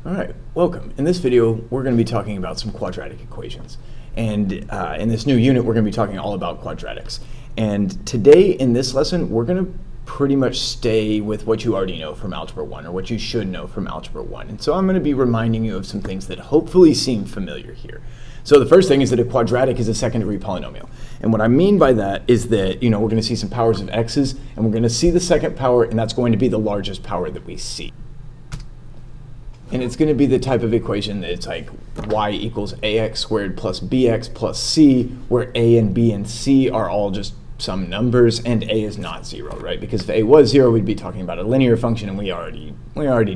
All right, welcome. In this video, we're going to be talking about some quadratic equations. And in this new unit, we're going to be talking all about quadratics. And today, in this lesson, we're going to pretty much stay with what you already know from Algebra 1, or what you should know from Algebra 1. And so I'm going to be reminding you of some things that hopefully seem familiar here. So the first thing is that a quadratic is a second-degree polynomial. And what I mean by that is that, we're going to see some powers of x's, and we're going to see the second power, and that's going to be the largest power that we see. And it's going to be the type of equation that it's like y equals ax squared plus bx plus c, where a and b and c are all just some numbers, and a is not 0, right? Because if a was 0, we'd be talking about a linear function, and we already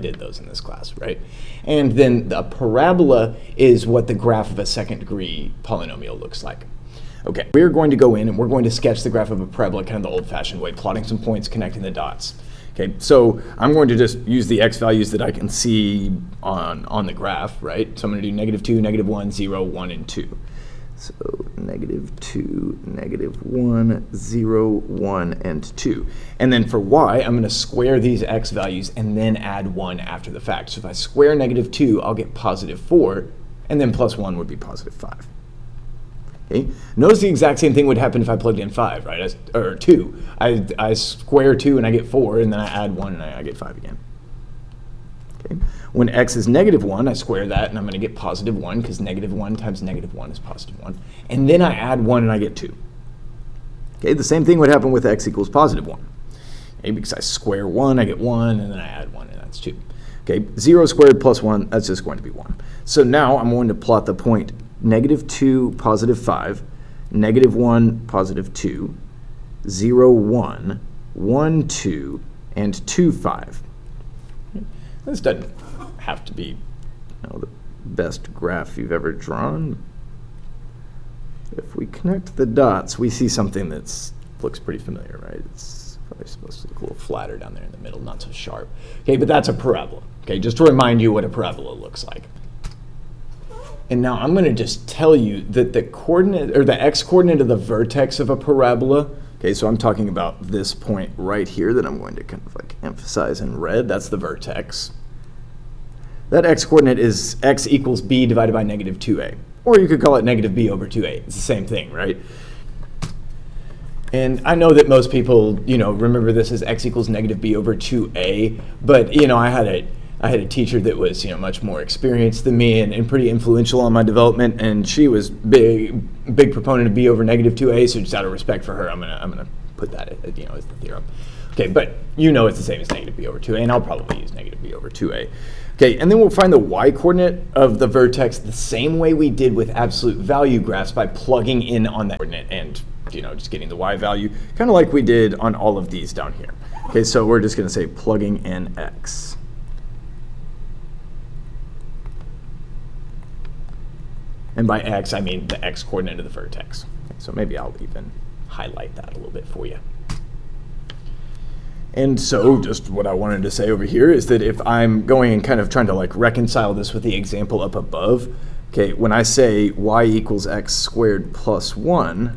did those in this class, right? And then the parabola is what the graph of a second-degree polynomial looks like. Okay, we're going to go in and we're going to sketch the graph of a parabola kind of the old-fashioned way, plotting some points, connecting the dots. Okay, so I'm going to just use the x values that I can see on the graph, right? So I'm going to do -2, -1, 0, 1, and 2. So -2, -1, 0, 1, and 2. And then for y, I'm going to square these x values and then add 1 after the fact. So if I square -2, I'll get +4, and then +1 would be +5. Okay. Notice the exact same thing would happen if I plugged in 5, right? Or 2. I square 2 and I get 4, and then I add 1 and I get 5 again. Okay. When x is -1, I square that and I'm going to get +1, because -1 times -1 is +1. And then I add 1 and I get 2. Okay, the same thing would happen with x equals +1. Okay, because I square 1, I get 1, and then I add 1, and that's 2. Okay, 0 squared plus 1, that's just going to be 1. So now I'm going to plot the point -2, +5, -1, +2, 0, 1, 1, 2, and 2, 5. This doesn't have to be the best graph you've ever drawn. If we connect the dots, we see something that looks pretty familiar, right? It's probably supposed to look a little flatter down there in the middle, not so sharp. Okay, but that's a parabola. Okay, just to remind you what a parabola looks like. And now I'm going to just tell you that the coordinate, or the x-coordinate of the vertex of a parabola, okay, so I'm talking about this point right here that I'm going to kind of like emphasize in red. That's the vertex. That x-coordinate is x equals b divided by -2a. Or you could call it -b over 2a. It's the same thing, right? And I know that most people, remember this as x equals -b over 2a, but, I had a teacher that was, much more experienced than me and pretty influential on my development, and she was big proponent of b over -2a. So just out of respect for her, I'm gonna put that as the theorem. Okay, but it's the same as -b over 2a, and I'll probably use -b over 2a. Okay, and then we'll find the y-coordinate of the vertex the same way we did with absolute value graphs, by plugging in on that coordinate and just getting the y value, kind of like we did on all of these down here. Okay, so we're just going to say plugging in x. And by x, I mean the x-coordinate of the vertex. Okay, so maybe I'll even highlight that a little bit for you. And so just what I wanted to say over here is that if I'm going and kind of trying to reconcile this with the example up above, okay, when I say y equals x squared plus 1,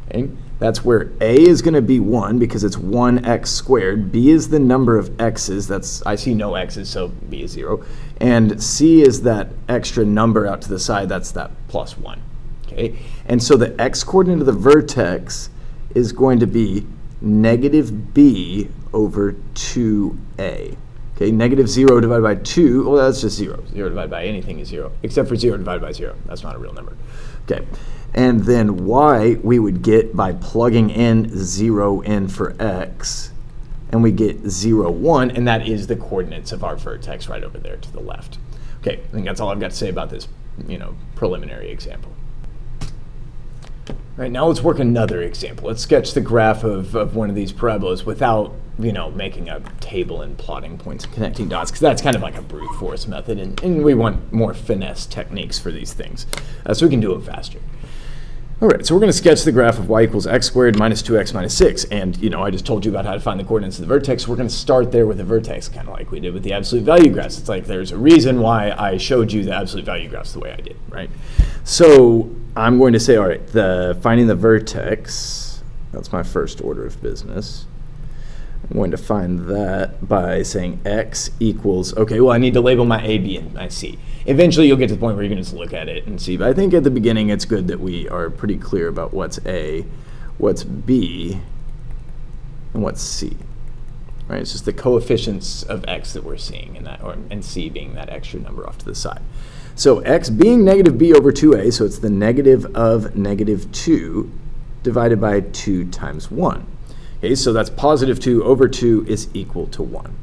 okay, that's where a is going to be 1 because it's 1x squared. B is the number of x's. I see no x's, so b is 0. And c is that extra number out to the side. That's that plus 1. Okay? And so the x-coordinate of the vertex is going to be -b over 2a. Okay, -0 divided by 2, well, that's just 0. 0 divided by anything is 0, except for 0 divided by 0. That's not a real number. Okay. And then y we would get by plugging in 0 in for x, and we get 0, 1, and that is the coordinates of our vertex right over there to the left. Okay, I think that's all I've got to say about this, preliminary example. All right, now let's work another example. Let's sketch the graph of one of these parabolas without, making a table and plotting points and connecting dots, because that's kind of like a brute force method, and we want more finesse techniques for these things, so we can do it faster. All right, so we're going to sketch the graph of y equals x squared minus 2x minus 6. And, I just told you about how to find the coordinates of the vertex. We're going to start there with the vertex, kind of like we did with the absolute value graphs. It's like there's a reason why I showed you the absolute value graphs the way I did, right? So I'm going to say, all right, finding the vertex, that's my first order of business. I'm going to find that by saying x equals, okay, well, I need to label my a, b, and my c. Eventually, you'll get to the point where you can just look at it and see. But I think at the beginning, it's good that we are pretty clear about what's a, what's b, and what's c. Right? It's just the coefficients of x that we're seeing, in that, and c being that extra number off to the side. So x being negative b over 2a, so it's the negative of negative 2 divided by 2 times 1. Okay, so that's positive 2 over 2 is equal to 1.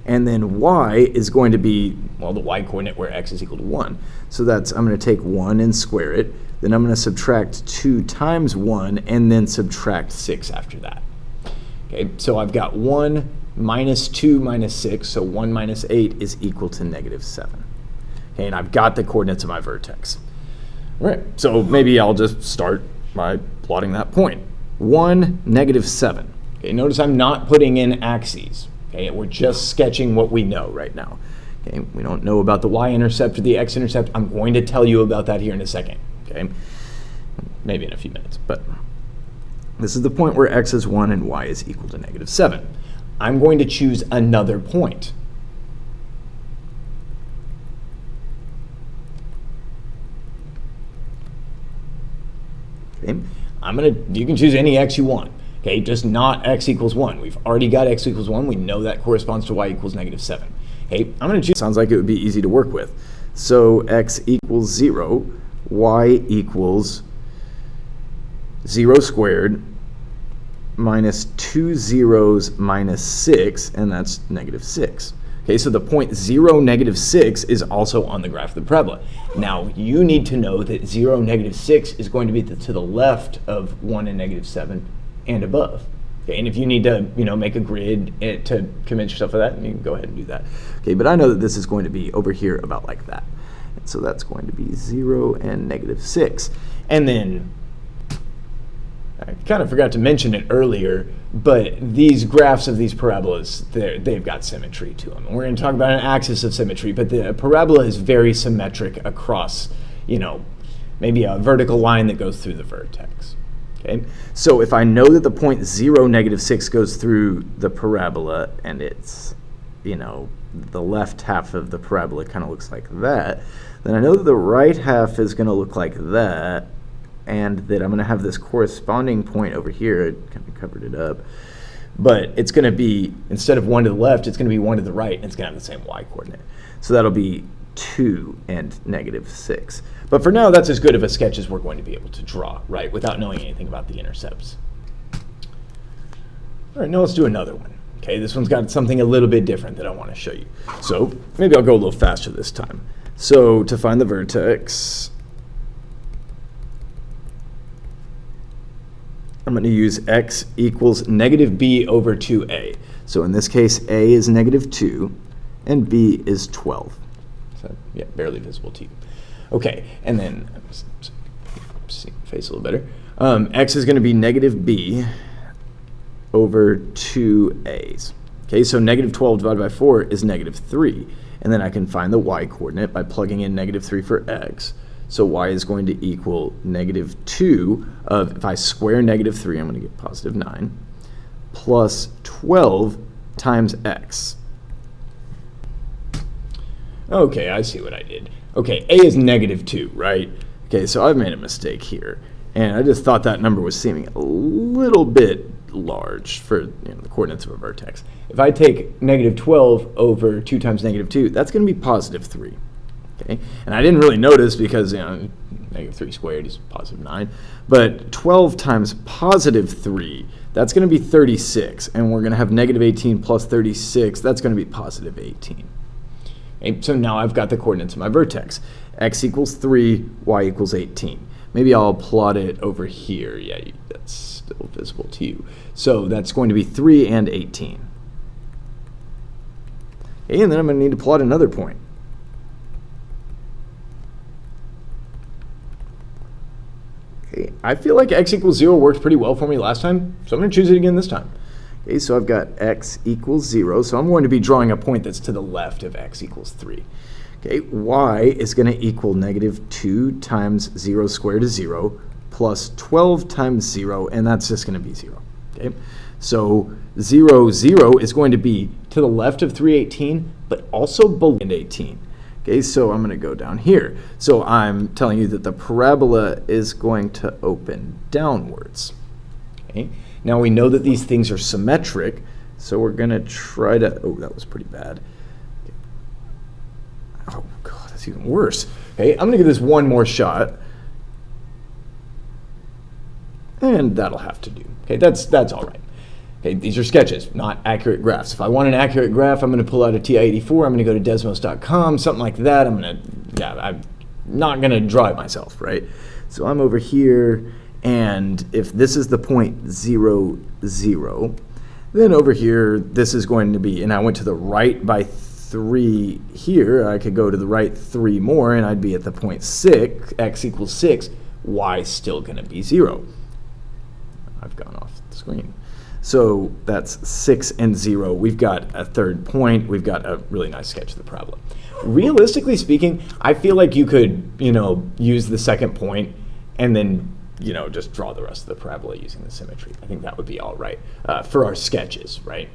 And then y is going to be, well, the y-coordinate where x is equal to 1. So that's, I'm going to take 1 and square it. Then I'm going to subtract 2 times 1 and then subtract 6 after that. Okay, so I've got 1 minus 2 minus 6, so 1 minus 8 is equal to negative 7. Okay, and I've got the coordinates of my vertex. All right, so maybe I'll just start by plotting that point. 1, negative 7. Okay, notice I'm not putting in axes. Okay, we're just sketching what we know right now. Okay, we don't know about the y-intercept or the x-intercept. I'm going to tell you about that here in a second. Okay, maybe in a few minutes, but this is the point where x is 1 and y is equal to negative 7. I'm going to choose another point. Okay, you can choose any x you want. Okay, just not x equals 1. We've already got x equals 1. We know that corresponds to y equals negative 7. Okay, I'm going to choose. Sounds like it would be easy to work with. So x equals 0, y equals 0 squared minus 2 zeros minus 6, and that's negative 6. Okay, so the point 0, negative 6 is also on the graph of the parabola. Now, you need to know that 0, negative 6 is going to be to the left of 1 and negative 7 and above. Okay, and if you need to, make a grid to convince yourself of that, you can go ahead and do that. Okay, but I know that this is going to be over here about like that. And so that's going to be 0 and negative 6. And then, I kind of forgot to mention it earlier, but these graphs of these parabolas, they've got symmetry to them. And we're going to talk about an axis of symmetry, but the parabola is very symmetric across, maybe a vertical line that goes through the vertex. Okay, so if I know that the point 0, negative 6 goes through the parabola, and it's, the left half of the parabola kind of looks like that, then I know that the right half is going to look like that, and that I'm going to have this corresponding point over here. I kind of covered it up. But it's going to be, instead of 1 to the left, it's going to be 1 to the right, and it's going to have the same y-coordinate. So that'll be 2 and negative 6. But for now, that's as good of a sketch as we're going to be able to draw, right, without knowing anything about the intercepts. All right, now let's do another one. Okay, this one's got something a little bit different that I want to show you. So maybe I'll go a little faster this time. So to find the vertex, I'm going to use x equals negative b over 2a. So in this case, a is negative 2, and b is 12. So yeah, barely visible to you. Okay, and then, see face a little better. X is going to be negative b over 2a's. Okay, so negative 12 divided by 4 is negative 3. And then I can find the y-coordinate by plugging in negative 3 for x. So y is going to equal negative 2 of, if I square negative 3, I'm going to get positive 9, plus 12 times x. Okay, I see what I did. Okay, a is negative 2, right? Okay, so I've made a mistake here. And I just thought that number was seeming a little bit large for the coordinates of a vertex. If I take negative 12 over 2 times negative 2, that's going to be positive 3. Okay, and I didn't really notice because negative 3 squared is positive 9. But 12 times positive 3, that's going to be 36. And we're going to have negative 18 plus 36. That's going to be positive 18. Okay, so now I've got the coordinates of my vertex. X equals 3, y equals 18. Maybe I'll plot it over here. Yeah, that's still visible to you. So that's going to be 3 and 18. Okay, and then I'm going to need to plot another point. Okay, I feel like x equals 0 worked pretty well for me last time, so I'm going to choose it again this time. Okay, so I've got x equals 0, so I'm going to be drawing a point that's to the left of x equals 3. Okay, y is going to equal negative 2 times 0 squared is 0, plus 12 times 0, and that's just going to be 0. Okay, So 0, 0 is going to be to the left of 318, but also below 18. Okay, so I'm going to go down here. So I'm telling you that the parabola is going to open downwards. Okay, now we know that these things are symmetric, so we're going to try to, oh, that was pretty bad. Oh, God, that's even worse. Okay, I'm going to give this one more shot. And that'll have to do. Okay, that's all right. Okay, these are sketches, not accurate graphs. If I want an accurate graph, I'm going to pull out a TI-84. I'm going to go to Desmos.com, something like that. I'm not going to draw it myself, right? So I'm over here, and if this is the point 0, 0, then over here, this is going to be, and I went to the right by 3 here. I could go to the right 3 more, and I'd be at the point 6, x equals 6. Y still going to be 0. I've gone off the screen. So that's 6 and 0. We've got a third point. We've got a really nice sketch of the parabola. Realistically speaking, I feel like you could, use the second point and then, just draw the rest of the parabola using the symmetry. I think that would be all right for our sketches, right?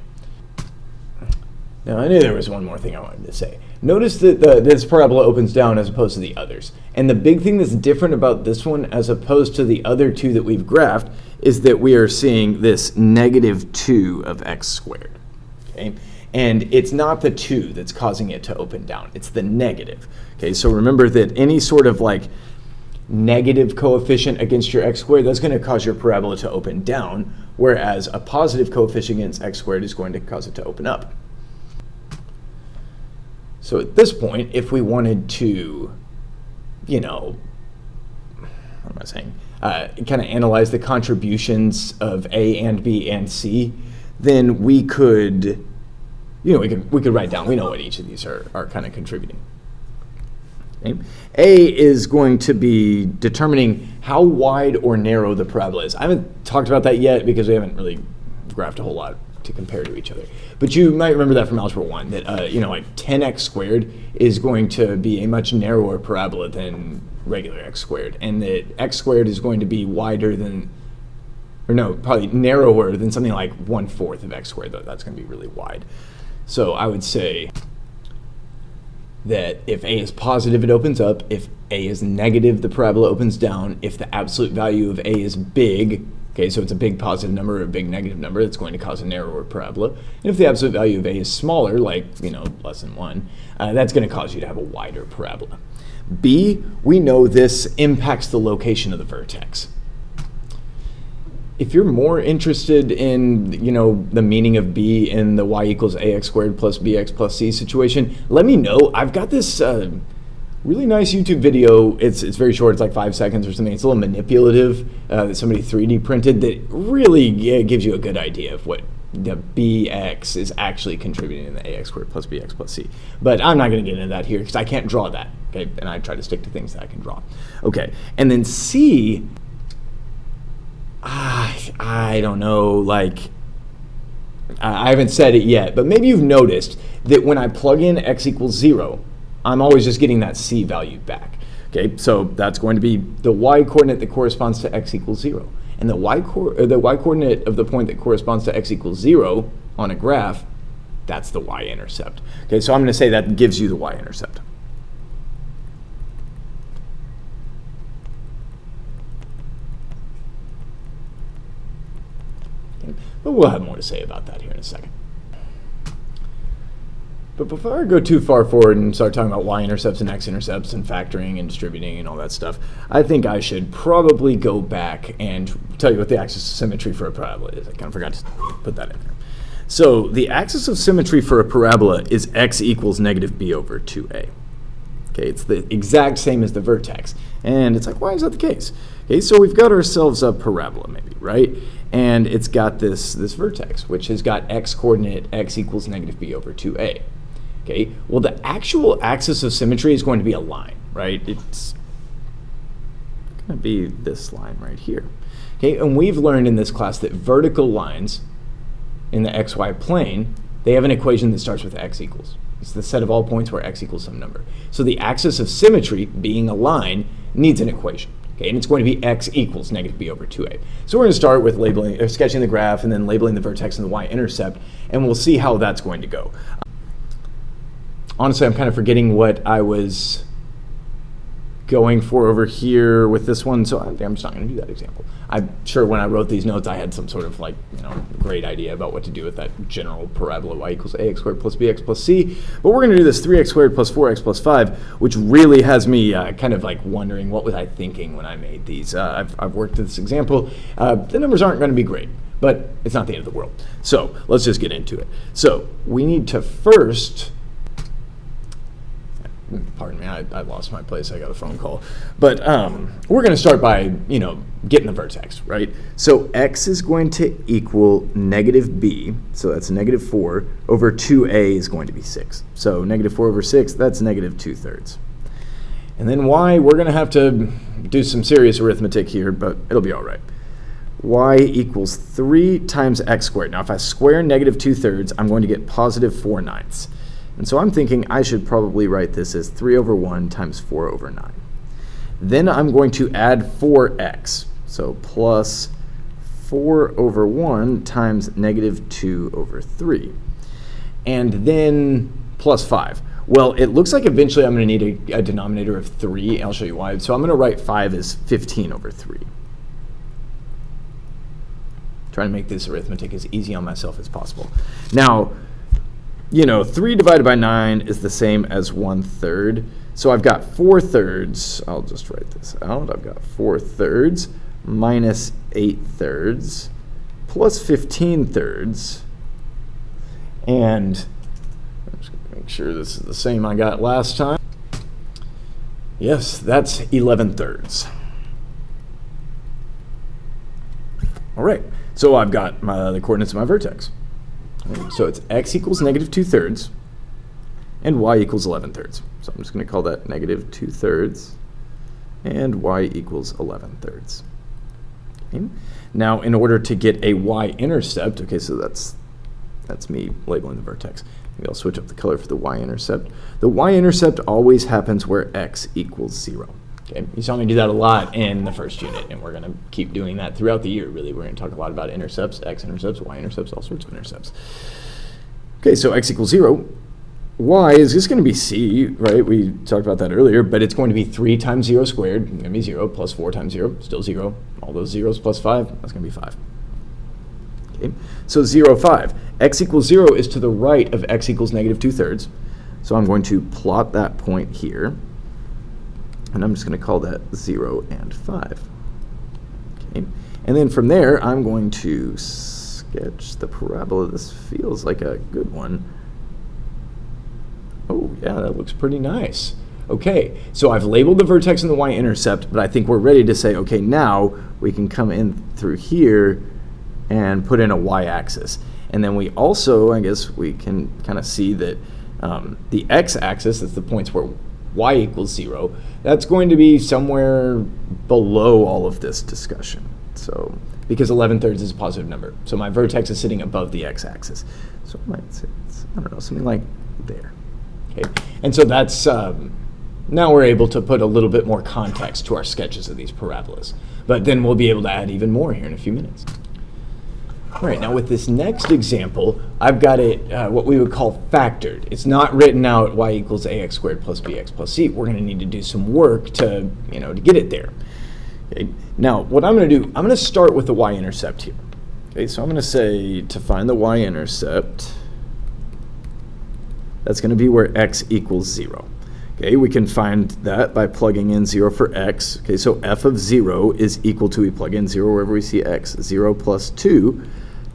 Now, I knew there was one more thing I wanted to say. Notice that this parabola opens down as opposed to the others. And the big thing that's different about this one as opposed to the other two that we've graphed is that we are seeing this -2 of x squared. Okay? And it's not the 2 that's causing it to open down. It's the negative. Okay, so remember that any sort of negative coefficient against your x squared, that's going to cause your parabola to open down, whereas a positive coefficient against x squared is going to cause it to open up. So at this point, if we wanted to, what am I saying, kind of analyze the contributions of A and B and C, then we could, we could write down, we know what each of these are kind of contributing. Okay. A is going to be determining how wide or narrow the parabola is. I haven't talked about that yet because we haven't really graphed a whole lot to compare to each other. But you might remember that from Algebra 1, that 10x squared is going to be a much narrower parabola than regular x squared, and that x squared is going to be wider than, probably narrower than something like 1/4 of x squared, though that's going to be really wide. So I would say that if A is positive, it opens up. If A is negative, the parabola opens down. If the absolute value of A is big, okay, so it's a big positive number or a big negative number, that's going to cause a narrower parabola. And if the absolute value of A is smaller, like, less than 1, that's going to cause you to have a wider parabola. B, we know this impacts the location of the vertex. If you're more interested in, the meaning of B in the y equals ax squared plus bx plus c situation, let me know. I've got this really nice YouTube video. It's very short. It's like 5 seconds or something. It's a little manipulative that somebody 3D printed that really gives you a good idea of what the bx is actually contributing in the ax squared plus bx plus c. But I'm not going to get into that here because I can't draw that. Okay, and I try to stick to things that I can draw. Okay, and then C, I don't know, I haven't said it yet, but maybe you've noticed that when I plug in x equals 0, I'm always just getting that C value back. Okay, so that's going to be the y coordinate that corresponds to x equals 0. And the y coordinate of the point that corresponds to x equals 0 on a graph, that's the y-intercept. Okay, so I'm going to say that gives you the y-intercept. But we'll have more to say about that here in a second. But before I go too far forward and start talking about y-intercepts and x-intercepts and factoring and distributing and all that stuff, I think I should probably go back and tell you what the axis of symmetry for a parabola is. I kind of forgot to put that in there. So the axis of symmetry for a parabola is x equals negative b over 2a. Okay, it's the exact same as the vertex. And it's like, why is that the case? Okay, so we've got ourselves a parabola maybe, right? And it's got this vertex, which has got x coordinate x equals negative b over 2a. Okay, well, the actual axis of symmetry is going to be a line, right? It's going to be this line right here. Okay, and we've learned in this class that vertical lines in the xy plane, they have an equation that starts with x equals. It's the set of all points where x equals some number. So the axis of symmetry, being a line, needs an equation. Okay, and it's going to be x equals negative b over 2a. So we're going to start with labeling, or sketching the graph, and then labeling the vertex and the y-intercept, and we'll see how that's going to go. Honestly, I'm kind of forgetting what I was going for over here with this one, so I'm just not going to do that example. I'm sure when I wrote these notes, I had some sort of great idea about what to do with that general parabola y equals ax squared plus bx plus c, but we're going to do this 3x squared plus 4x plus 5, which really has me kind of wondering what was I thinking when I made these. I've worked this example. The numbers aren't going to be great, but it's not the end of the world. So let's just get into it. So we need to first, pardon me, I lost my place, I got a phone call. But we're going to start by, getting the vertex, right? So x is going to equal negative b, so that's negative 4, over 2a is going to be 6. So negative 4 over 6, that's negative 2/3. And then y, we're going to have to do some serious arithmetic here, but it'll be all right. Y equals 3 times x squared. Now, if I square negative 2/3, I'm going to get positive 4/9. And so I'm thinking I should probably write this as 3 over 1 times 4 over 9. Then I'm going to add 4x, so plus 4 over 1 times negative 2 over 3. And then plus 5. Well, it looks like eventually I'm going to need a denominator of 3. I'll show you why. So I'm going to write 5 as 15 over 3. Trying to make this arithmetic as easy on myself as possible. Now, 3 divided by 9 is the same as 1/3. So I've got 4/3. I'll just write this out. I've got 4/3 minus 8/3 plus 15/3. And I'm just going to make sure this is the same I got last time. Yes, that's 11/3. All right, so I've got the coordinates of my vertex. So it's x equals negative 2/3 and y equals 11/3. So I'm just going to call that negative 2/3 and y equals 11/3. Okay. Now, in order to get a y-intercept, okay, so that's me labeling the vertex. Maybe I'll switch up the color for the y-intercept. The y-intercept always happens where x equals 0. Okay. You saw me do that a lot in the first unit, and we're going to keep doing that throughout the year, really. We're going to talk a lot about intercepts, x-intercepts, y-intercepts, all sorts of intercepts. Okay, so x equals 0. Y is just going to be c, right? We talked about that earlier, but it's going to be 3 times 0 squared, going to be 0, plus 4 times 0, still 0. All those zeros plus 5, that's going to be 5. Okay, so 0, 5. X equals 0 is to the right of x equals negative 2/3. So I'm going to plot that point here. And I'm just going to call that 0 and 5. Okay. And then from there, I'm going to sketch the parabola. This feels like a good one. Oh, yeah, that looks pretty nice. Okay, so I've labeled the vertex and the y-intercept, but I think we're ready to say, okay, now we can come in through here and put in a y-axis. And then we also, I guess we can kind of see that the x-axis, that's the points where y equals 0, that's going to be somewhere below all of this discussion. So, because 11/3 is a positive number. So my vertex is sitting above the x-axis. So I might say, I don't know, something like there. Okay, and so that's, now we're able to put a little bit more context to our sketches of these parabolas. But then we'll be able to add even more here in a few minutes. All right, now with this next example, I've got it what we would call factored. It's not written out y equals ax squared plus bx plus c. We're going to need to do some work to, to get it there. Okay. Now, what I'm going to do, I'm going to start with the y-intercept here. Okay, so I'm going to say to find the y-intercept, that's going to be where x equals 0. Okay, we can find that by plugging in 0 for x. Okay, so f of 0 is equal to, we plug in 0 wherever we see x, 0 plus 2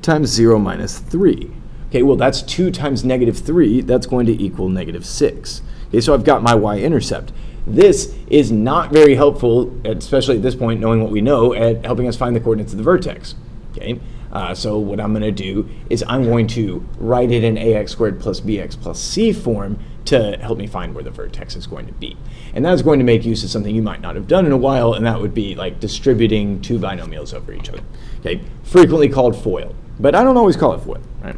times 0 minus 3. Okay, well that's 2 times negative 3, that's going to equal negative 6. Okay, so I've got my y-intercept. This is not very helpful, especially at this point, knowing what we know, at helping us find the coordinates of the vertex. Okay, so what I'm going to do is I'm going to write it in ax squared plus bx plus c form to help me find where the vertex is going to be. And that's going to make use of something you might not have done in a while, and that would be like distributing two binomials over each other. Okay, frequently called FOIL, but I don't always call it FOIL, right?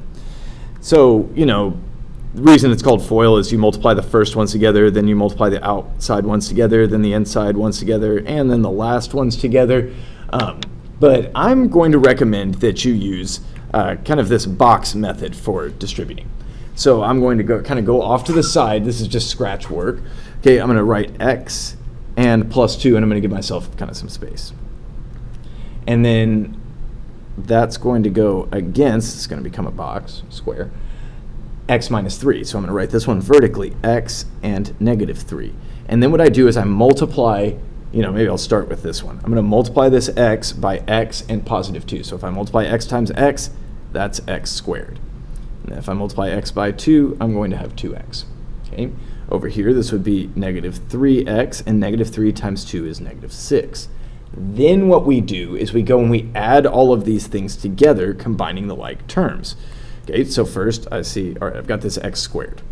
So, the reason it's called FOIL is you multiply the first ones together, then you multiply the outside ones together, then the inside ones together, and then the last ones together. But I'm going to recommend that you use kind of this box method for distributing. So I'm going to go off to the side. This is just scratch work. Okay, I'm going to write x and plus 2, and I'm going to give myself kind of some space. And then that's going to go against, it's going to become a box, square, x minus 3. So I'm going to write this one vertically, x and negative 3. And then what I do is I multiply, maybe I'll start with this one. I'm going to multiply this x by x and positive 2. So if I multiply x times x, that's x squared. And if I multiply x by 2, I'm going to have 2x. Okay. Over here, this would be negative 3x, and negative 3 times 2 is negative 6. Then what we do is we go and we add all of these things together, combining the like terms. Okay, so first I see, all right, I've got this x squared.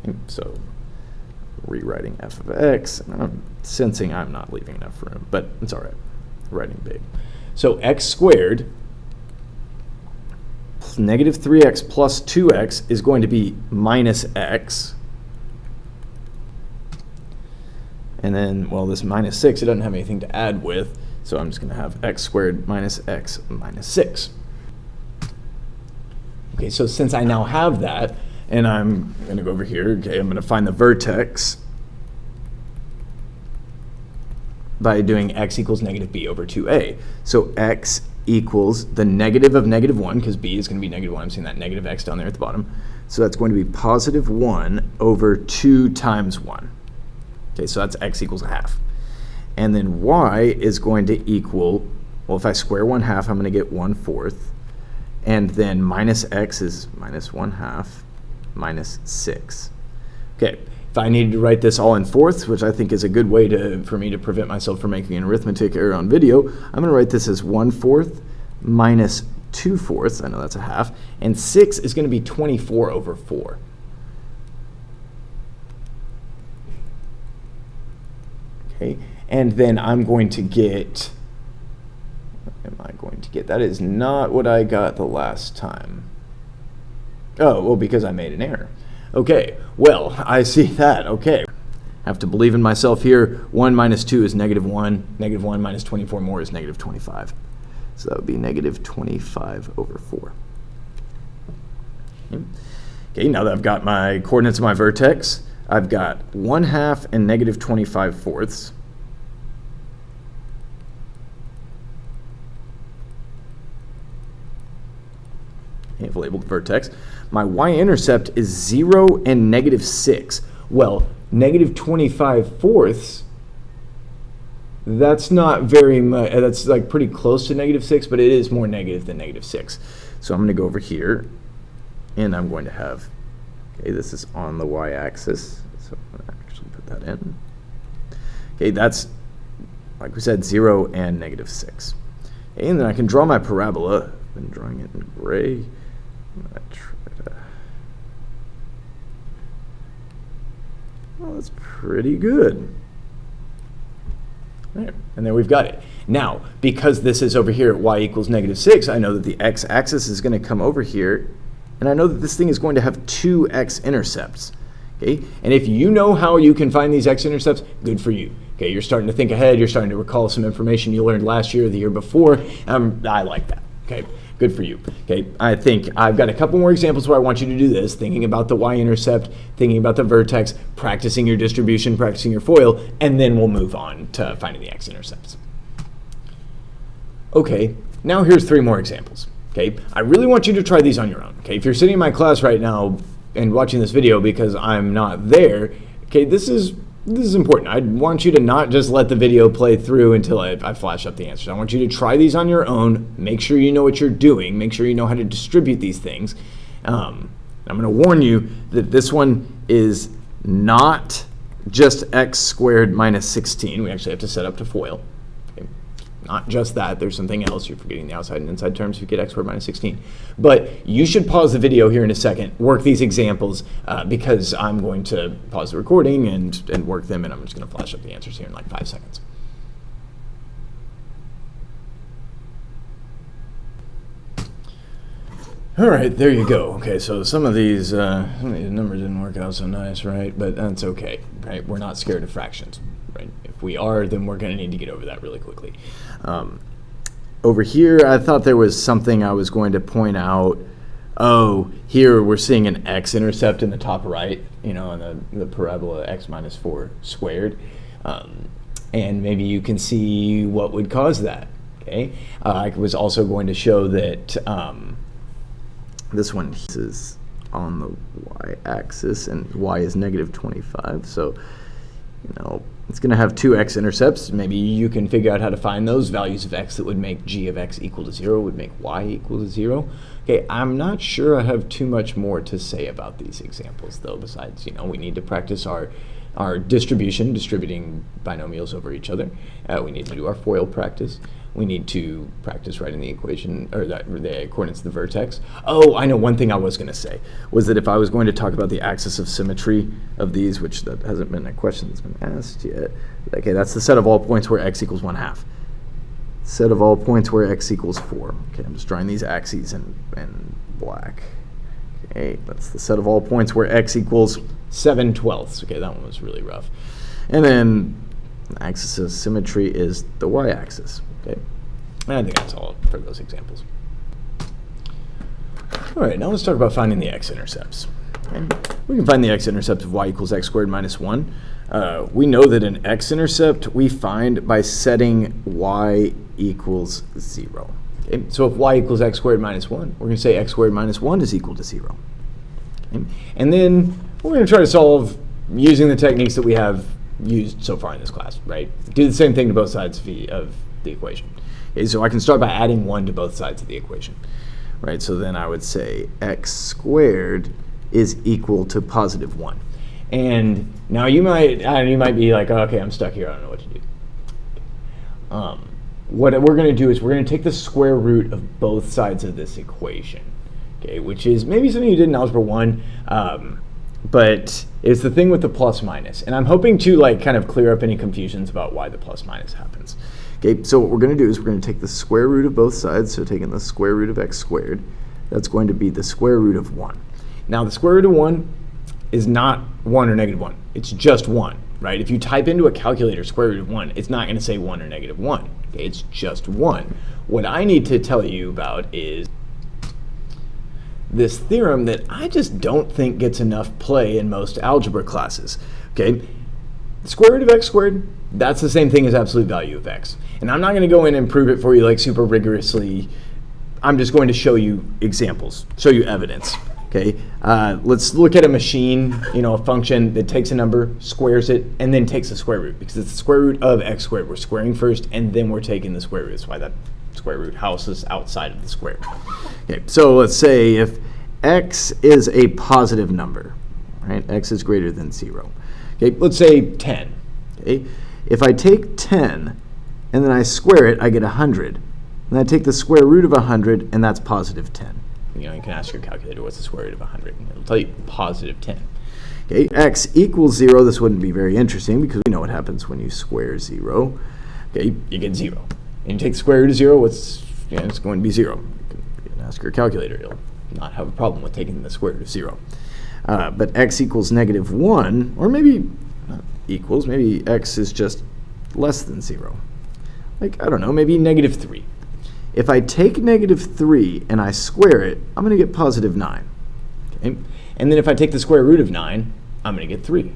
Okay, so rewriting f of x, and I'm sensing I'm not leaving enough room, but it's all right, writing big. So x squared plus negative 3x plus 2x is going to be minus x. And then, well, this minus 6, it doesn't have anything to add with, so I'm just going to have x squared minus x minus 6. Okay, so since I now have that, and I'm going to go over here, okay, I'm going to find the vertex by doing x equals negative b over 2a. So x equals the negative of negative 1, because b is going to be negative 1. I'm seeing that negative x down there at the bottom. So that's going to be positive 1 over 2 times 1. Okay, so that's x equals a half. And then y is going to equal, well, if I square 1/2, I'm going to get 1/4. And then minus x is minus 1/2 minus 6. Okay, if I needed to write this all in fourths, which I think is a good way for me to prevent myself from making an arithmetic error on video, I'm going to write this as 1/4 minus 2/4. I know that's a half. And 6 is going to be 24 over 4. Okay, and then I'm going to get, what am I going to get? That is not what I got the last time. Oh, well, because I made an error. Okay, well, I see that. Okay, I have to believe in myself here. 1 minus 2 is negative 1. Negative 1 minus 24 more is negative 25. So that would be negative 25 over 4. Okay, now that I've got my coordinates of my vertex, I've got 1/2 and negative 25/4. I've labeled the vertex. My y-intercept is 0 and negative 6. Well, negative 25/4, that's not very much, that's like pretty close to negative 6, but it is more negative than negative 6. So I'm going to go over here, and I'm going to have, okay, this is on the y-axis, so I'm going to actually put that in. Okay, that's, like we said, 0 and negative 6. Okay, and then I can draw my parabola. I've been drawing it in gray. I'm going to try to, well, that's pretty good. There, and there we've got it. Now, because this is over here at y equals negative 6, I know that the x-axis is going to come over here, and I know that this thing is going to have 2 x-intercepts. Okay? And if you know how you can find these x-intercepts, good for you. Okay, you're starting to think ahead, you're starting to recall some information you learned last year or the year before. I like that. Okay, good for you. Okay, I think I've got a couple more examples where I want you to do this, thinking about the y-intercept, thinking about the vertex, practicing your distribution, practicing your FOIL, and then we'll move on to finding the x-intercepts. Okay, now here's 3 more examples. Okay, I really want you to try these on your own. Okay, if you're sitting in my class right now and watching this video because I'm not there, okay, this is important. I want you to not just let the video play through until I flash up the answers. I want you to try these on your own. Make sure you know what you're doing. Make sure you know how to distribute these things. I'm going to warn you that this one is not just x squared minus 16. We actually have to set up to FOIL. Okay. Not just that. There's something else. You're forgetting the outside and inside terms if you get x squared minus 16. But you should pause the video here in a second, work these examples, because I'm going to pause the recording and work them, and I'm just going to flash up the answers here in like 5 seconds. All right, there you go. Okay, so some of these numbers didn't work out so nice, right? But that's okay, right? We're not scared of fractions, right? If we are, then we're going to need to get over that really quickly. Over here, I thought there was something I was going to point out. Oh, here we're seeing an x-intercept in the top right, on the parabola x minus 4 squared. And maybe you can see what would cause that, okay? I was also going to show that this one is on the y-axis, and y is negative 25. So, it's going to have two x-intercepts. Maybe you can figure out how to find those values of x that would make g of x equal to 0, would make y equal to 0. Okay, I'm not sure I have too much more to say about these examples, though, besides, we need to practice our distributing binomials over each other. We need to do our FOIL practice. We need to practice writing the equation, or the coordinates of the vertex. Oh, I know one thing I was going to say, was that if I was going to talk about the axis of symmetry of these, which that hasn't been a question that's been asked yet. Okay, that's the set of all points where x equals 1/2. Set of all points where x equals 4. Okay, I'm just drawing these axes in black. Okay, that's the set of all points where x equals 7/12. Okay, that one was really rough. And then the axis of symmetry is the y-axis. Okay, and I think that's all for those examples. All right, now let's talk about finding the x-intercepts. Okay. We can find the x-intercept of y equals x squared minus 1. We know that an x-intercept we find by setting y equals 0. Okay, so if y equals x squared minus 1, we're going to say x squared minus 1 is equal to 0. Okay. And then we're going to try to solve using the techniques that we have used so far in this class, right? Do the same thing to both sides of the equation. Okay, so I can start by adding 1 to both sides of the equation, right? So then I would say x squared is equal to positive 1. And now you might be like, oh, okay, I'm stuck here, I don't know what to do. What we're going to do is we're going to take the square root of both sides of this equation, okay, which is maybe something you did in Algebra 1, but it's the thing with the plus minus. And I'm hoping to kind of clear up any confusions about why the plus minus happens. Okay, so what we're going to do is we're going to take the square root of both sides, so taking the square root of x squared, that's going to be the square root of 1. Now the square root of 1 is not 1 or negative 1. It's just 1, right? If you type into a calculator square root of 1, it's not going to say 1 or negative 1. Okay, it's just 1. What I need to tell you about is this theorem that I just don't think gets enough play in most algebra classes. Okay, the square root of x squared, that's the same thing as absolute value of x. And I'm not going to go in and prove it for you super rigorously. I'm just going to show you examples, show you evidence. Okay, let's look at a machine, a function that takes a number, squares it, and then takes the square root, because it's the square root of x squared. We're squaring first, and then we're taking the square root. That's why that square root house is outside of the square. Okay, so let's say if x is a positive number, right? X is greater than 0. Okay, let's say 10. Okay, if I take 10 and then I square it, I get 100. And I take the square root of 100, and that's positive 10. You can ask your calculator what's the square root of 100, and it'll tell you positive 10. Okay, x equals 0. This wouldn't be very interesting because we know what happens when you square 0. Okay, you get 0. And you take the square root of 0, it's going to be 0. You can ask your calculator. You'll not have a problem with taking the square root of 0. But x equals negative 1, or maybe not equals, maybe x is just less than 0. I don't know, maybe negative 3. If I take negative 3 and I square it, I'm going to get positive 9. Okay? And then if I take the square root of 9, I'm going to get 3.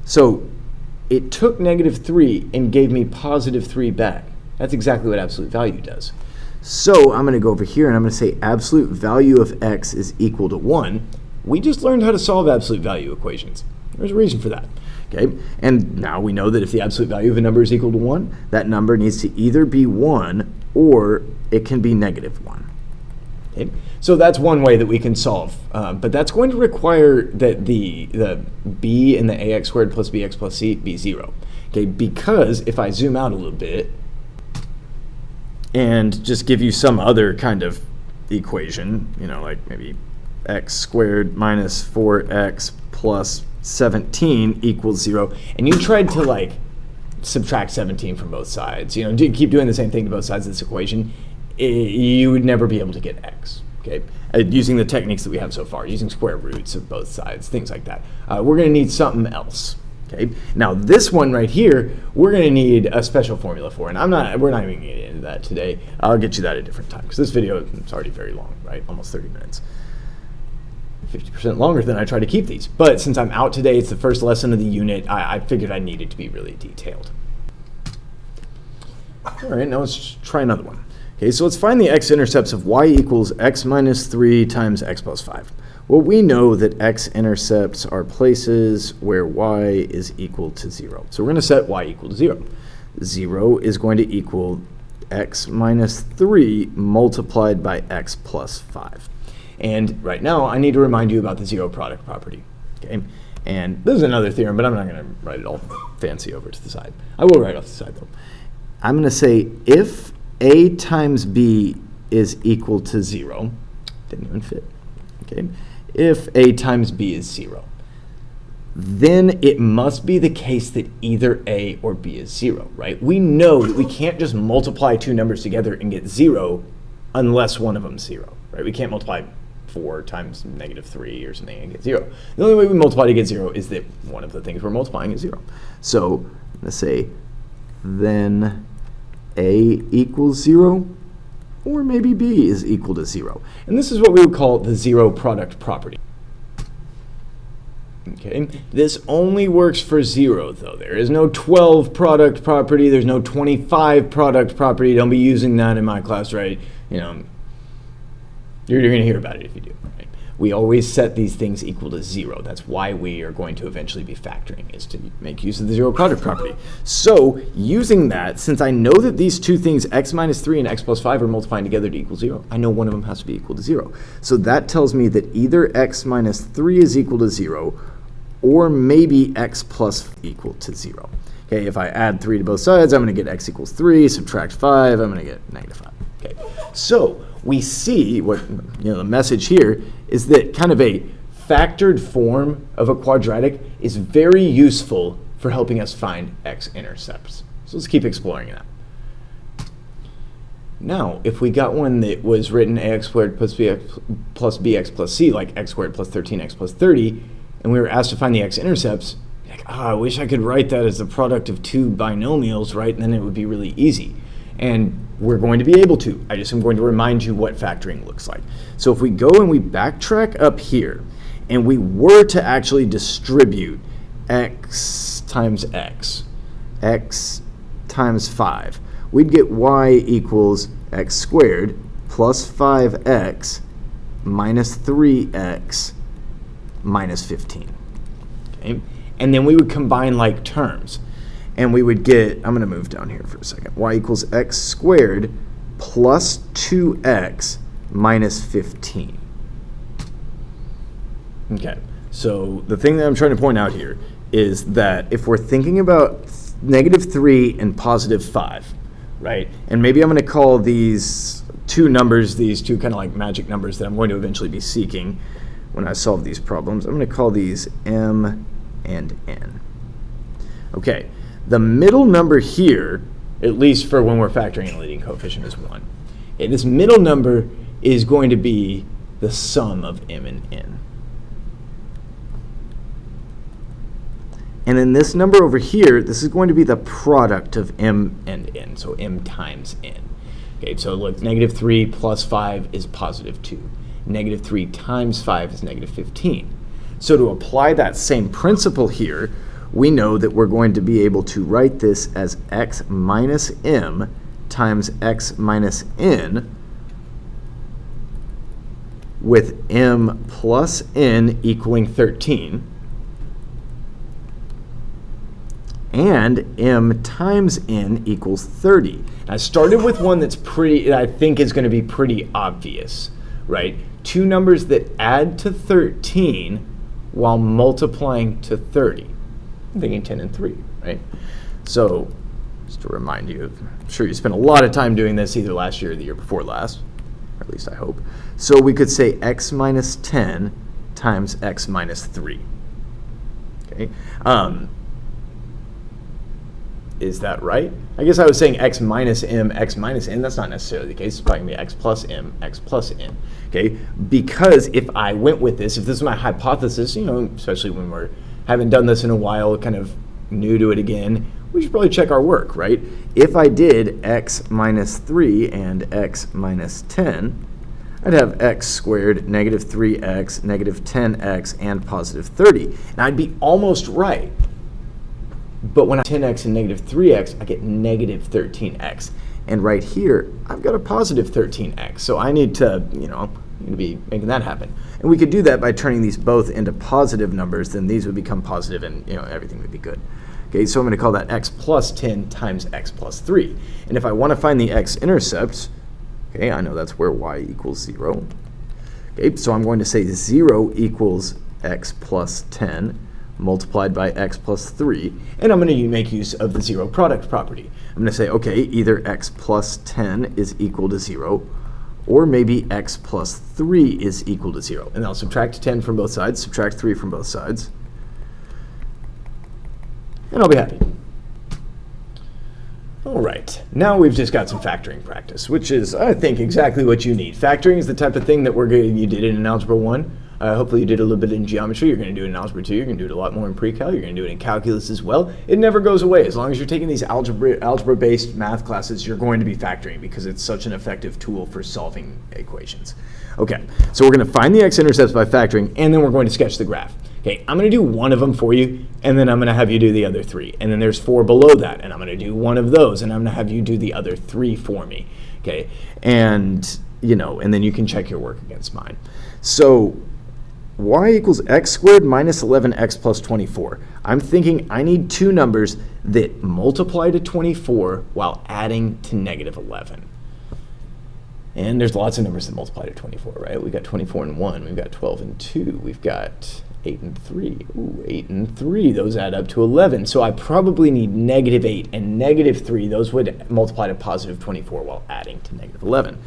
So it took negative 3 and gave me positive 3 back. That's exactly what absolute value does. So I'm going to go over here and I'm going to say absolute value of x is equal to 1. We just learned how to solve absolute value equations. There's a reason for that. Okay, and now we know that if the absolute value of a number is equal to 1, that number needs to either be 1 or it can be negative 1. Okay, so that's one way that we can solve, but that's going to require that the b in the ax squared plus bx plus c be 0. Okay, because if I zoom out a little bit and just give you some other kind of equation, like maybe x squared minus 4x plus 17 equals 0, and you tried to subtract 17 from both sides, keep doing the same thing to both sides of this equation, you would never be able to get x, okay? Using the techniques that we have so far, using square roots of both sides, things like that. We're going to need something else, okay? Now this one right here, we're going to need a special formula for, and we're not even getting into that today. I'll get you that at a different time, because this video is already very long, right? Almost 30 minutes. 50% longer than I try to keep these. But since I'm out today, it's the first lesson of the unit, I figured I needed to be really detailed. All right, now let's try another one. Okay, so let's find the x-intercepts of y equals x minus 3 times x plus 5. Well, we know that x-intercepts are places where y is equal to 0. So we're going to set y equal to 0. 0 is going to equal x minus 3 multiplied by x plus 5. And right now, I need to remind you about the zero product property. Okay, and this is another theorem, but I'm not going to write it all fancy over to the side. I will write off the side, though. I'm going to say if a times b is equal to 0, didn't even fit, okay? If a times b is 0, then it must be the case that either a or b is 0, right? We know that we can't just multiply two numbers together and get 0 unless one of them is 0, right? We can't multiply 4 times negative 3 or something and get 0. The only way we multiply to get 0 is that one of the things we're multiplying is 0. So let's say then a equals 0, or maybe b is equal to 0. And this is what we would call the zero product property. Okay, this only works for 0, though. There is no 12 product property. There's no 25 product property. Don't be using that in my class, right? You know, you're going to hear about it if you do. Right? We always set these things equal to 0. That's why we are going to eventually be factoring, is to make use of the zero product property. So using that, since I know that these two things, x minus 3 and x plus 5, are multiplying together to equal 0, I know one of them has to be equal to 0. So that tells me that either x minus 3 is equal to 0, or maybe x plus equal to 0. Okay, if I add 3 to both sides, I'm going to get x equals 3, subtract 5, I'm going to get negative 5. Okay, so we see what, the message here is that kind of a factored form of a quadratic is very useful for helping us find x-intercepts. So let's keep exploring that. Now, if we got one that was written ax squared plus bx plus c, like x squared plus 13x plus 30, and we were asked to find the x-intercepts, like, I wish I could write that as the product of two binomials, right? And then it would be really easy. And we're going to be able to. I just am going to remind you what factoring looks like. So if we go and we backtrack up here, and we were to actually distribute x times x times 5, we'd get y equals x squared plus 5x minus 3x minus 15. Okay? And then we would combine like terms. And we would get, I'm going to move down here for a second, y equals x squared plus 2x minus 15. Okay, so the thing that I'm trying to point out here is that if we're thinking about negative 3 and positive 5, right, and maybe I'm going to call these two numbers, these two kind of like magic numbers that I'm going to eventually be seeking when I solve these problems, I'm going to call these m and n. Okay. The middle number here, at least for when we're factoring a leading coefficient, is 1. Okay, this middle number is going to be the sum of m and n. And then this number over here, this is going to be the product of m and n, so m times n. Okay, so look, negative 3 plus 5 is positive 2. Negative 3 times 5 is negative 15. So to apply that same principle here, we know that we're going to be able to write this as x minus m times x minus n, with m plus n equaling 13, and m times n equals 30. I started with one that's that I think is going to be pretty obvious, right? Two numbers that add to 13 while multiplying to 30. I'm thinking 10 and 3, right? So just to remind you, I'm sure you spent a lot of time doing this either last year or the year before last, or at least I hope. So we could say x minus 10 times x minus 3. Okay. Is that right? I guess I was saying x minus m, x minus n. That's not necessarily the case. It's probably going to be x plus m, x plus n. Okay? Because if I went with this, if this is my hypothesis, you know, especially when we haven't done this in a while, kind of new to it again, we should probably check our work, right? If I did x minus 3 and x minus 10, I'd have x squared, negative 3x, negative 10x, and positive 30. And I'd be almost right. But when I 10x and negative 3x, I get negative 13x. And right here, I've got a positive 13x. So I need to, you know, be making that happen. And we could do that by turning these both into positive numbers. Then these would become positive and, you know, everything would be good. Okay, so I'm going to call that x plus 10 times x plus 3. And if I want to find the x-intercepts, okay, I know that's where y equals 0. Okay, so I'm going to say 0 equals x plus 10 multiplied by x plus 3, and I'm going to make use of the zero product property. I'm going to say, okay, either x plus 10 is equal to 0, or maybe x plus 3 is equal to 0. And I'll subtract 10 from both sides, subtract 3 from both sides, and I'll be happy. All right, now we've just got some factoring practice, which is, I think, exactly what you need. Factoring is the type of thing that you did in Algebra 1. Hopefully you did a little bit in geometry. You're going to do it in Algebra 2. You're going to do it a lot more in pre-cal. You're going to do it in calculus as well. It never goes away. As long as you're taking these algebra-based math classes, you're going to be factoring because it's such an effective tool for solving equations. Okay, so we're going to find the x-intercepts by factoring, and then we're going to sketch the graph. Okay, I'm going to do one of them for you, and then I'm going to have you do the other 3. And then there's 4 below that, and I'm going to do one of those, and I'm going to have you do the other 3 for me. Okay, and, you know, and then you can check your work against mine. So y equals x squared minus 11x plus 24. I'm thinking I need 2 numbers that multiply to 24 while adding to negative 11. And there's lots of numbers that multiply to 24, right? We've got 24 and 1. We've got 12 and 2. We've got 8 and 3. Ooh, 8 and 3. Those add up to 11. So I probably need negative 8 and negative 3. Those would multiply to positive 24 while adding to negative 11.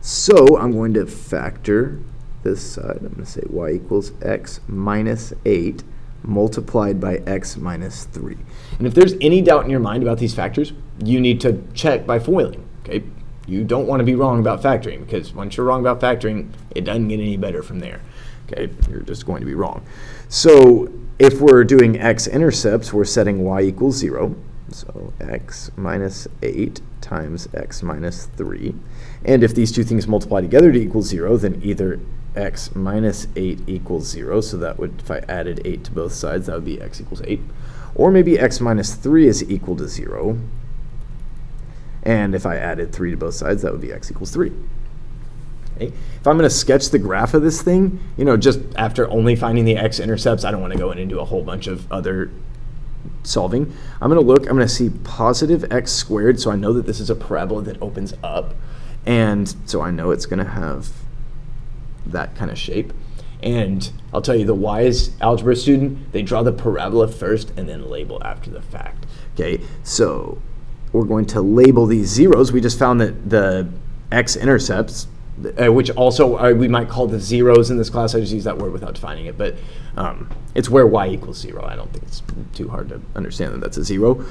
So I'm going to factor this side. I'm going to say y equals x minus 8 multiplied by x minus 3. And if there's any doubt in your mind about these factors, you need to check by foiling. Okay, you don't want to be wrong about factoring, because once you're wrong about factoring, it doesn't get any better from there. Okay, you're just going to be wrong. So if we're doing x-intercepts, we're setting y equals 0. So x minus 8 times x minus 3. And if these two things multiply together to equal 0, then either x minus 8 equals 0, so that would, if I added 8 to both sides, that would be x equals 8. Or maybe x minus 3 is equal to 0. And if I added 3 to both sides, that would be x equals 3. Okay. If I'm going to sketch the graph of this thing, you know, just after only finding the x-intercepts, I don't want to go in and do a whole bunch of other solving. I'm going to look, I'm going to see positive x squared, so I know that this is a parabola that opens up. And so I know it's going to have that kind of shape. And I'll tell you, the wise algebra student, they draw the parabola first and then label after the fact. Okay, so we're going to label these zeros. We just found that the x-intercepts, which also we might call the zeros in this class. I just use that word without defining it, but it's where y equals 0. I don't think it's too hard to understand that that's a 0.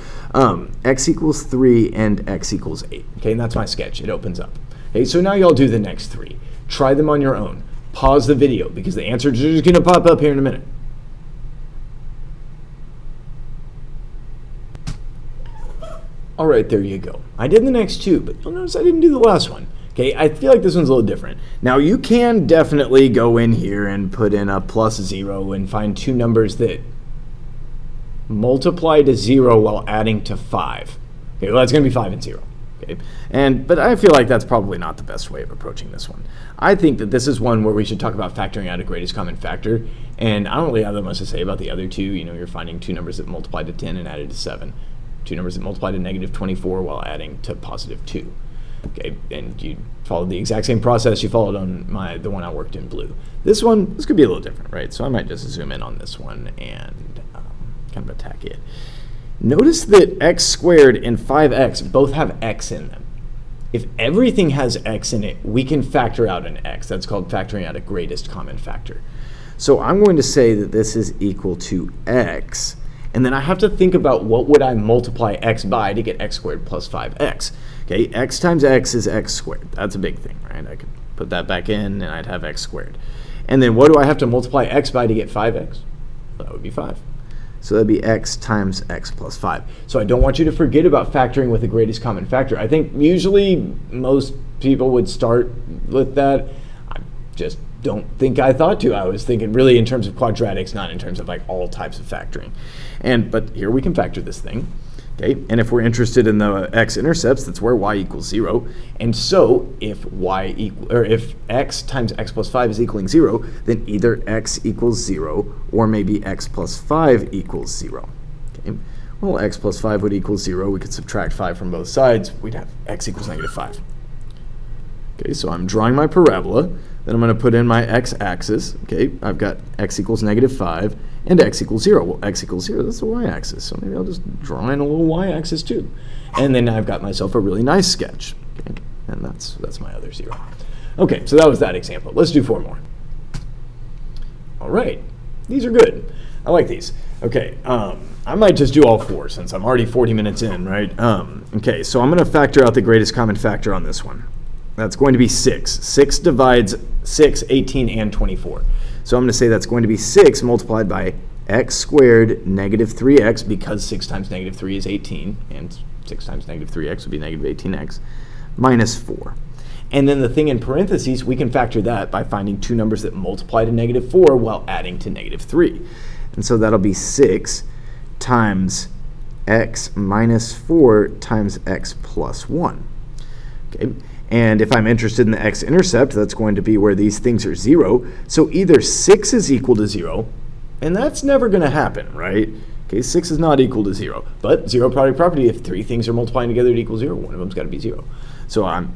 X equals 3 and x equals 8. Okay, and that's my sketch. It opens up. Okay, so now y'all do the next 3. Try them on your own. Pause the video because the answers are just going to pop up here in a minute. All right, there you go. I did the next 2, but you'll notice I didn't do the last one. Okay, I feel like this one's a little different. Now, you can definitely go in here and put in a plus 0 and find 2 numbers that multiply to 0 while adding to 5. Okay, well, that's going to be 5 and 0. Okay, but I feel like that's probably not the best way of approaching this one. I think that this is one where we should talk about factoring out a greatest common factor, and I don't really have that much to say about the other 2. You know, you're finding 2 numbers that multiply to 10 and added to 7. 2 numbers that multiply to negative 24 while adding to positive 2. Okay, and you followed the exact same process you followed on the one I worked in blue. This could be a little different, right? So I might just zoom in on this one and kind of attack it. Notice that x squared and 5x both have x in them. If everything has x in it, we can factor out an x. That's called factoring out a greatest common factor. So I'm going to say that this is equal to x. And then I have to think about what would I multiply x by to get x squared plus 5x. Okay, x times x is x squared. That's a big thing, right? I could put that back in and I'd have x squared. And then what do I have to multiply x by to get 5x? Well, that would be 5. So that'd be x times x plus 5. So I don't want you to forget about factoring with the greatest common factor. I think usually most people would start with that. I just don't think I thought to. I was thinking really in terms of quadratics, not in terms of like all types of factoring. But here we can factor this thing. Okay, and if we're interested in the x-intercepts, that's where y equals 0. And so if if x times x plus 5 is equaling 0, then either x equals 0 or maybe x plus 5 equals 0. Okay, well, x plus 5 would equal 0. We could subtract 5 from both sides. We'd have x equals negative 5. Okay, so I'm drawing my parabola. Then I'm going to put in my x-axis. Okay, I've got x equals negative 5 and x equals 0. Well, x equals 0, that's the y-axis. So maybe I'll just draw in a little y-axis too. And then I've got myself a really nice sketch. Okay, and that's my other 0. Okay, so that was that example. Let's do 4 more. All right, these are good. I like these. Okay, I might just do all 4 since I'm already 40 minutes in, right? Okay, so I'm going to factor out the greatest common factor on this one. That's going to be 6. 6 divides 6, 18, and 24. So I'm going to say that's going to be 6 multiplied by x squared negative 3x, because 6 times negative 3 is 18, and 6 times negative 3x would be negative 18x, minus 4. And then the thing in parentheses, we can factor that by finding 2 numbers that multiply to negative 4 while adding to negative 3. And so that'll be 6 times x minus 4 times x plus 1. Okay. And if I'm interested in the x-intercept, that's going to be where these things are 0. So either 6 is equal to 0, and that's never going to happen, right? Okay, 6 is not equal to 0. But zero product property, if 3 things are multiplying together to equal 0, one of them's got to be 0. So I'm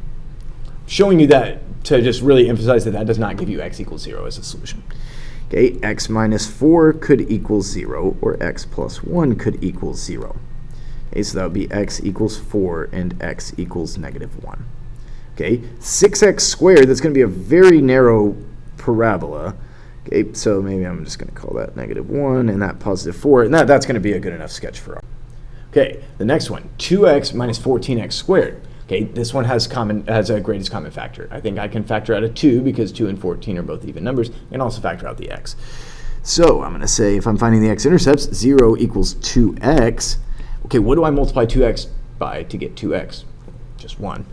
showing you that to just really emphasize that that does not give you x equals 0 as a solution. Okay, x minus 4 could equal 0, or x plus 1 could equal 0. Okay, so that would be x equals 4 and x equals negative 1. Okay, 6x squared, that's going to be a very narrow parabola. Okay, so maybe I'm just going to call that negative 1 and that positive 4, and that's going to be a good enough sketch for us. Okay, the next one, 2x minus 14x squared. Okay, this one has a greatest common factor. I think I can factor out a 2 because 2 and 14 are both even numbers, and also factor out the x. So I'm going to say if I'm finding the x-intercepts, 0 equals 2x. Okay, what do I multiply 2x by to get 2x? Just 1.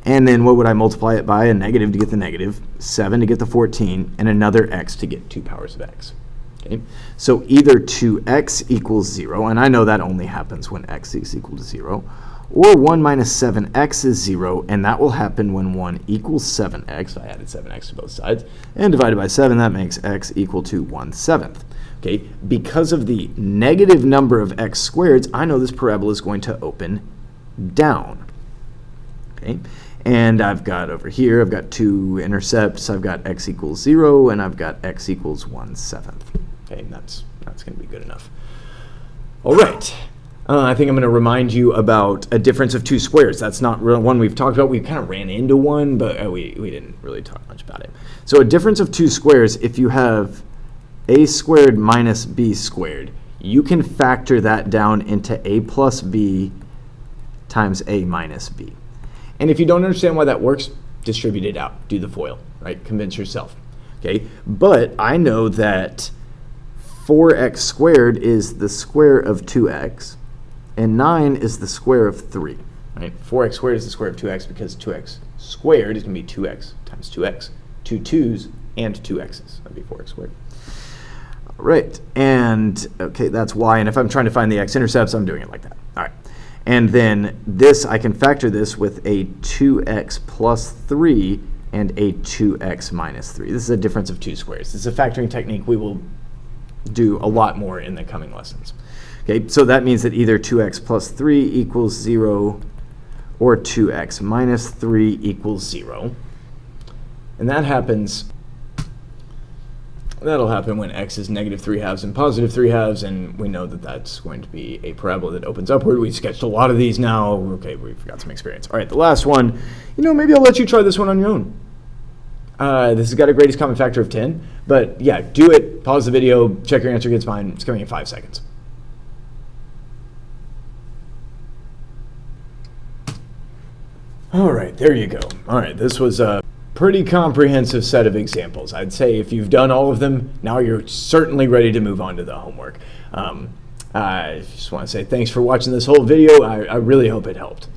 And then what would I multiply it by? A negative to get the negative, 7 to get the 14, and another x to get 2 powers of x. Okay? So either 2x equals 0, and I know that only happens when x is equal to 0, or 1 minus 7x is 0, and that will happen when 1 equals 7x. I added 7x to both sides, and divided by 7, that makes x equal to 1/7. Okay? Because of the negative number of x squareds, I know this parabola is going to open down. Okay? And I've got over here, I've got 2 intercepts. I've got x equals 0, and I've got x equals 1/7. Okay, and that's going to be good enough. All right. I think I'm going to remind you about a difference of 2 squares. That's not one we've talked about. We kind of ran into one, but we didn't really talk much about it. So a difference of 2 squares, if you have a squared minus b squared, you can factor that down into a plus b times a minus b. And if you don't understand why that works, distribute it out. Do the FOIL, right? Convince yourself. Okay? But I know that 4x squared is the square of 2x, and 9 is the square of 3. Right? 4x squared is the square of 2x because 2x squared is going to be 2x times 2x. 2 2's and 2 x's. That'd be 4x squared. All right. And, okay, that's why. And if I'm trying to find the x-intercepts, I'm doing it like that. All right. And then this, I can factor this with a 2x plus 3 and a 2x minus 3. This is a difference of 2 squares. This is a factoring technique we will do a lot more in the coming lessons. Okay, so that means that either 2x plus 3 equals 0 or 2x minus 3 equals 0. And that'll happen when x is negative 3/2 and positive 3/2, and we know that that's going to be a parabola that opens upward. We've sketched a lot of these now. Okay, we've got some experience. All right, the last one, maybe I'll let you try this one on your own. This has got a greatest common factor of 10, but yeah, do it, pause the video, check your answer against mine. It's coming in 5 seconds. All right, there you go. All right, this was a pretty comprehensive set of examples. I'd say if you've done all of them, now you're certainly ready to move on to the homework. I just want to say thanks for watching this whole video. I really hope it helped.